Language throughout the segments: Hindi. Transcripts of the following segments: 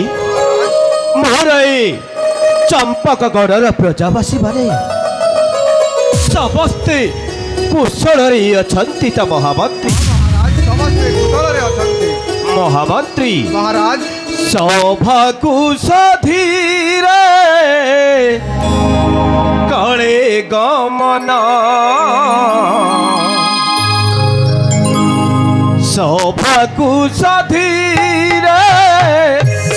महामंत्री मोर चंपकगढ़ प्रजावासी माने समस्ते कुशल अछंती त महामंत्री समस्ते कुशल अछंती महामंत्री महाराज सभा कुशधीर कले गमना सभा कुशधीर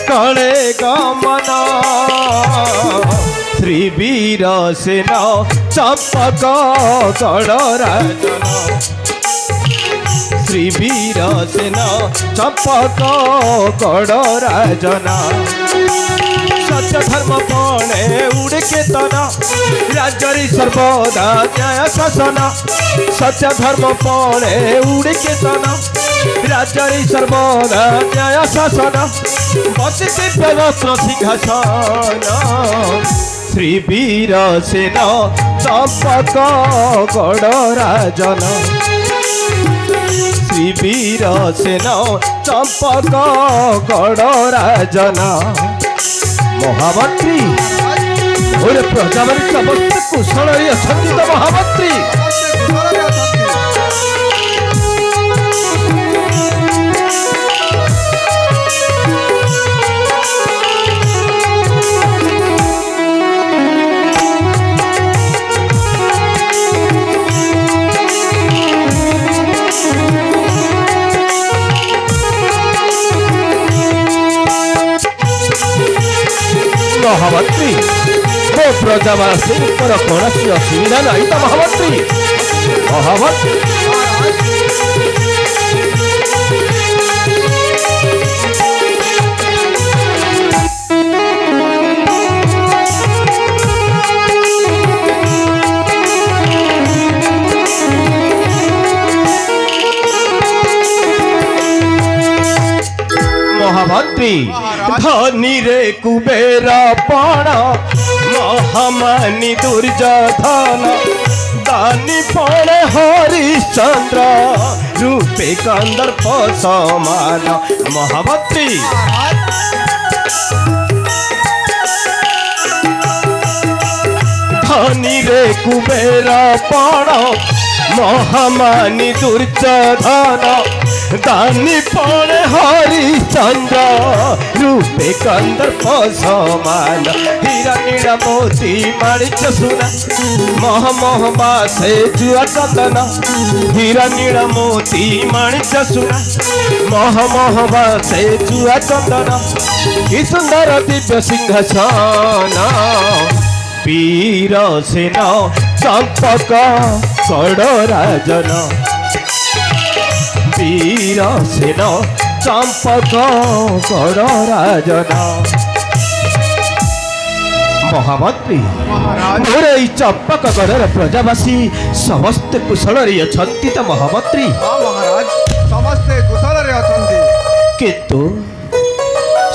कले गमना श्री वीर सेना चंपक गढ़ राजना श्री वीर सेना चंपक गढ़ राजना सत्य धर्म पणे उड़े केतना राज्य सर्वदा न्याय शासन सत्य धर्म पणे उड़े केतना राज्य सर्वदा न्याय शासन बसते व्यवस्थ सिंहासन श्री वीर सेना चंपक गढ़ राजना श्री वीर सेना चंपक गढ़ राजना महामंत्री और प्रजा माने समस्त कुशल अछंती तो महामंत्री समस्ते कुशल अछंती महामंत्री वो प्रजावासी पर कौन सी असुविधा नहीं तो महामंत्री महामंत्री महामंत्री धनी रे कुबेर पण महामानी दुर्योधन दानी पड़े हरिश्चंद्र रूपे कंदर्प समान महामंत्री धनी रे कुबेर पण महामानी दुर्योधन दानी पड़े हरिश्चंद्र रूपे कंदर्प समान हीरा नीला मोती माणिक सुना मह मह बासे जुआ चंदन हीरा नीला मोती माणिक सुना मह मह बासे जुआ चंदन कि सुंदर दिव्य सिंहासन वीर सेना चंपक गढ़ राजना वीर सेना चंपक गढ़ राजना महामंत्री मोर चंपक गढ़ प्रजावासी समस्त कुशल अछंती तो महामंत्री हाँ महाराज समस्ते कुशल अछंती किंतु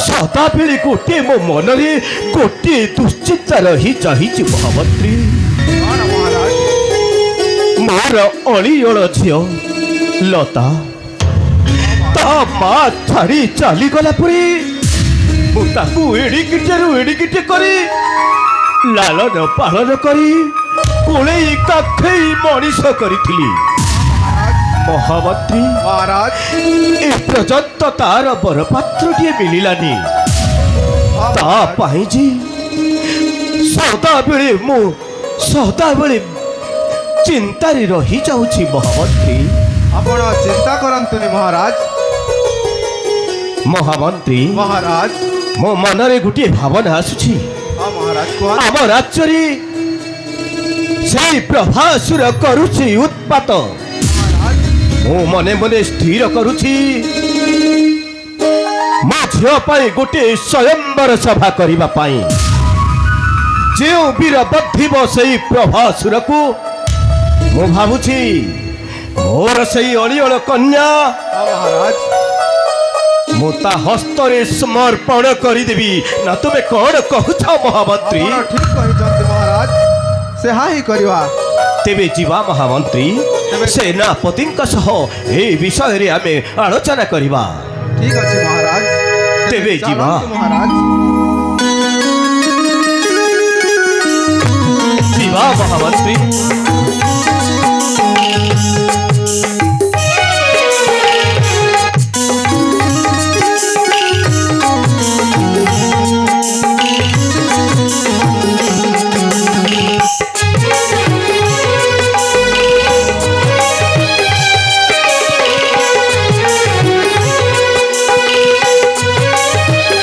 सदा बेले गोटे मो मन रे गोटे दुश्चिंता रही चाहिए महामंत्री कौन महाराज मोर अलीअल झील लता ता मा छाड़ी चली गला परी मुताकू एड़िकिटे करी लालन पालन करी कोले काखे मनीष करी महामंत्री महाराज ए पर्यंत तार बरपात्र मिलानी ता पाई जी सदा बेले मु सदा बेले चिंतारे रही जाऊची महामंत्री आपण चिंता करंतुनी महाराज महामंत्री महाराज मो मनरे गोटे भावना आसुची हाँ महाराज कौन आम राज्य से प्रभासुर करुची उत्पात मो मने मने स्थिर करुची मो झियो पाई गोटे स्वयंवर सभा करिबा पाई जो वीर बद्धिब से प्रभासुर को मो भावुची मोर से अलिअल कन्या हाँ महाराज मुता हस्तरे समर्पण करदेवी ना तुम्हें कौन कहूछ महामंत्री आपण ठीक कहिଛନ୍ତି महाराज से ही करवा तेबे जीवा महामंत्री सेनापति सह ए विषय रे आमे आलोचना करबा ठीक अछि महाराज ତେବେ ଯିବା। ଚାଲନ୍ତୁ ମହାରାଜ। ଯିବା ମହାମନ୍ତ୍ରୀ।